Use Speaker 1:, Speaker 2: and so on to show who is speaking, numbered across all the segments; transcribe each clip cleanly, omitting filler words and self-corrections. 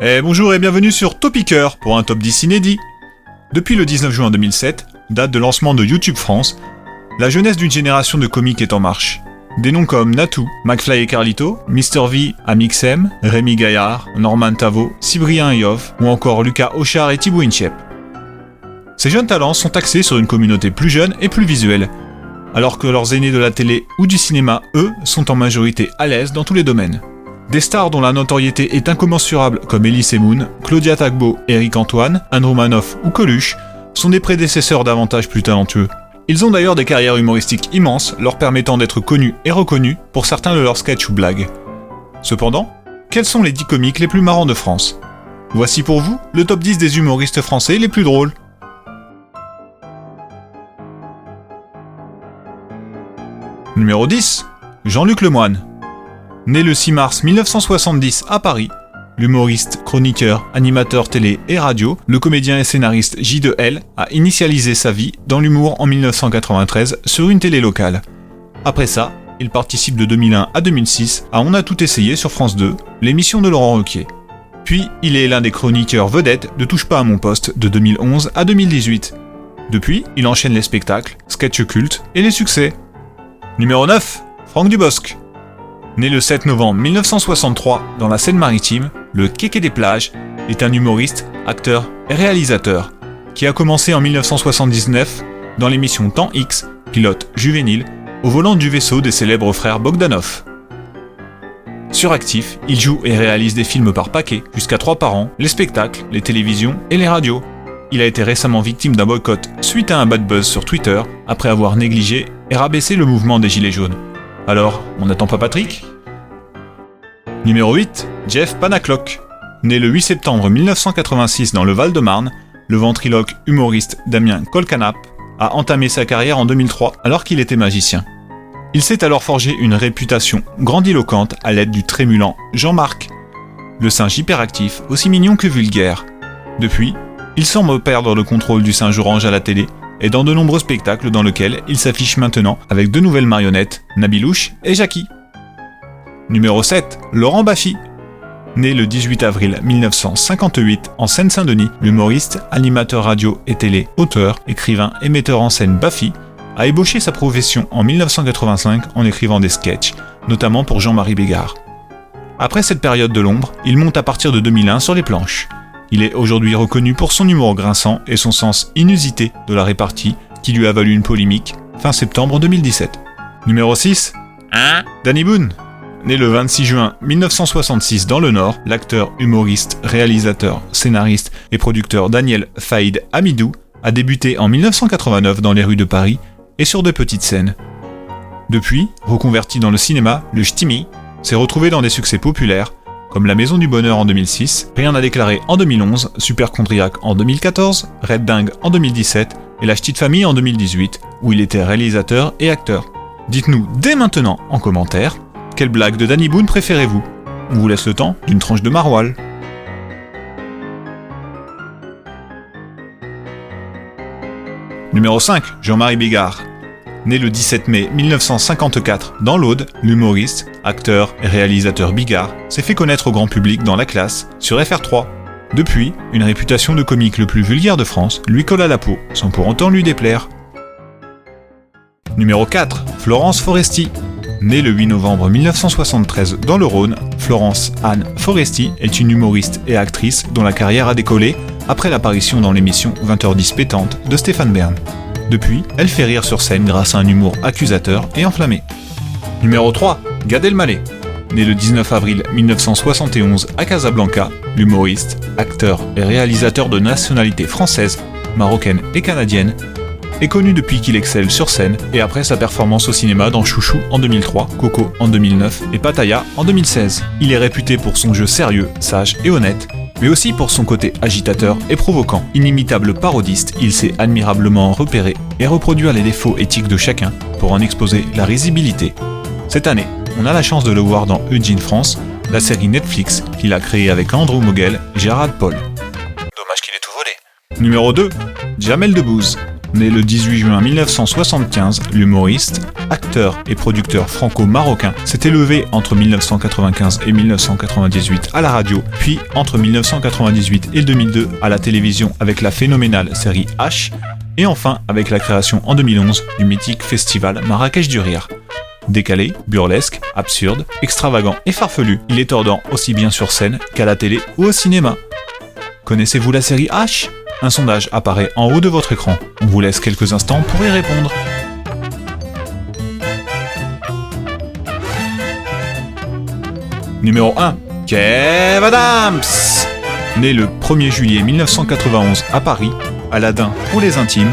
Speaker 1: Bonjour et bienvenue sur Topiqueur pour un top 10 inédit. Depuis le 19 juin 2007, date de lancement de YouTube France, la jeunesse d'une génération de comiques est en marche. Des noms comme Natou, McFly et Carlito, Mr V, Amixem, Rémi Gaillard, Norman Tavo, Cyprien Yoff ou encore Lucas Auchard et Thibaut Inchep. Ces jeunes talents sont axés sur une communauté plus jeune et plus visuelle, alors que leurs aînés de la télé ou du cinéma, eux, sont en majorité à l'aise dans tous les domaines. Des stars dont la notoriété est incommensurable comme Elise Moon, Claudia Tagbo, Eric Antoine, Anne Romanoff ou Coluche sont des prédécesseurs davantage plus talentueux. Ils ont d'ailleurs des carrières humoristiques immenses, leur permettant d'être connus et reconnus pour certains de leurs sketchs ou blagues. Cependant, quels sont les 10 comiques les plus marrants de France ? Voici pour vous le top 10 des humoristes français les plus drôles. Numéro 10, Jean-Luc Lemoyne. Né le 6 mars 1970 à Paris, l'humoriste, chroniqueur, animateur télé et radio, le comédien et scénariste J2L a initialisé sa vie dans l'humour en 1993 sur une télé locale. Après ça, il participe de 2001 à 2006 à On a tout essayé sur France 2, l'émission de Laurent Ruquier. Puis, il est l'un des chroniqueurs vedettes de Touche pas à mon poste de 2011 à 2018. Depuis, il enchaîne les spectacles, sketchs cultes et les succès. Numéro 9, Franck Dubosc. Né le 7 novembre 1963 dans la Seine-Maritime, le Kéké des plages est un humoriste, acteur et réalisateur qui a commencé en 1979 dans l'émission Temps X, pilote juvénile, au volant du vaisseau des célèbres frères Bogdanov. Suractif, il joue et réalise des films par paquet, jusqu'à 3 par an, les spectacles, les télévisions et les radios. Il a été récemment victime d'un boycott suite à un bad buzz sur Twitter après avoir négligé et rabaissé le mouvement des Gilets jaunes. Alors, on n'attend pas Patrick ? Numéro 8, Jeff Panaclock. Né le 8 septembre 1986 dans le Val-de-Marne, le ventriloque humoriste Damien Colcanap a entamé sa carrière en 2003 alors qu'il était magicien. Il s'est alors forgé une réputation grandiloquente à l'aide du trémulant Jean-Marc, le singe hyperactif aussi mignon que vulgaire. Depuis, il semble perdre le contrôle du singe orange à la télé et dans de nombreux spectacles dans lesquels il s'affiche maintenant avec 2 nouvelles marionnettes, Nabilouche et Jackie. Numéro 7, Laurent Baffy. Né le 18 avril 1958 en Seine-Saint-Denis, l'humoriste, animateur radio et télé, auteur, écrivain et metteur en scène Baffy a ébauché sa profession en 1985 en écrivant des sketchs, notamment pour Jean-Marie Bégard. Après cette période de l'ombre, il monte à partir de 2001 sur les planches. Il est aujourd'hui reconnu pour son humour grinçant et son sens inusité de la répartie qui lui a valu une polémique fin septembre 2017. Numéro 6, Danny Boone. Né le 26 juin 1966 dans le Nord, l'acteur, humoriste, réalisateur, scénariste et producteur Daniel Faïd Hamidou a débuté en 1989 dans les rues de Paris et sur de petites scènes. Depuis, reconverti dans le cinéma, le ch'timi s'est retrouvé dans des succès populaires comme La Maison du Bonheur en 2006, Rien à déclarer en 2011, Superchondriac en 2014, Red Dingue en 2017 et La Ch'tite Famille en 2018, où il était réalisateur et acteur. Dites-nous dès maintenant en commentaire quelle blague de Danny Boone préférez-vous ? On vous laisse le temps d'une tranche de maroilles. Numéro 5, Jean-Marie Bigard. Né le 17 mai 1954 dans l'Aude, l'humoriste, acteur et réalisateur Bigard s'est fait connaître au grand public dans La Classe, sur FR3. Depuis, une réputation de comique le plus vulgaire de France lui colle à la peau, sans pour autant lui déplaire. Numéro 4, Florence Foresti. Née le 8 novembre 1973 dans le Rhône, Florence Anne Foresti est une humoriste et actrice dont la carrière a décollé après l'apparition dans l'émission 20h10 pétante de Stéphane Bern. Depuis, elle fait rire sur scène grâce à un humour accusateur et enflammé. Numéro 3, Gad Elmaleh. Né le 19 avril 1971 à Casablanca, l'humoriste, acteur et réalisateur de nationalité française, marocaine et canadienne, est connu depuis qu'il excelle sur scène et après sa performance au cinéma dans Chouchou en 2003, Coco en 2009 et Pattaya en 2016. Il est réputé pour son jeu sérieux, sage et honnête, mais aussi pour son côté agitateur et provoquant. Inimitable parodiste, il sait admirablement repérer et reproduire les défauts éthiques de chacun pour en exposer la risibilité. Cette année, on a la chance de le voir dans Eugene France, la série Netflix qu'il a créée avec Andrew Mogel et Gérard Paul. Dommage qu'il ait tout volé. Numéro 2, Jamel Debbouze. Né le 18 juin 1975, l'humoriste, acteur et producteur franco-marocain s'est élevé entre 1995 et 1998 à la radio, puis entre 1998 et 2002 à la télévision avec la phénoménale série H, et enfin avec la création en 2011 du mythique festival Marrakech du Rire. Décalé, burlesque, absurde, extravagant et farfelu, il est tordant aussi bien sur scène qu'à la télé ou au cinéma. Connaissez-vous la série H ? Un sondage apparaît en haut de votre écran. On vous laisse quelques instants pour y répondre. Numéro 1. Kev Adams. Né le 1er juillet 1991 à Paris, Aladdin pour les intimes,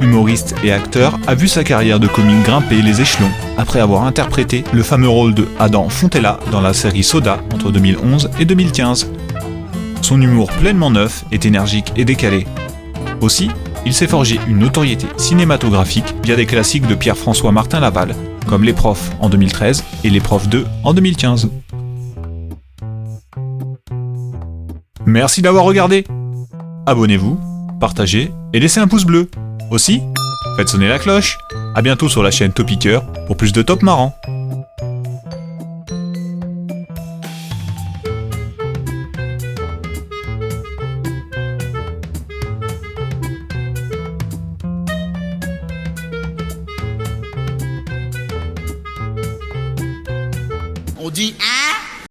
Speaker 1: humoriste et acteur, a vu sa carrière de comique grimper les échelons après avoir interprété le fameux rôle de Adam Fontella dans la série Soda entre 2011 et 2015. Son humour pleinement neuf est énergique et décalé. Aussi, il s'est forgé une notoriété cinématographique via des classiques de Pierre-François Martin Laval, comme Les Profs en 2013 et Les Profs 2 en 2015. Merci d'avoir regardé. Abonnez-vous, partagez et laissez un pouce bleu. Aussi, faites sonner la cloche. A bientôt sur la chaîne Topiqueur pour plus de top marrants.
Speaker 2: On dit hein?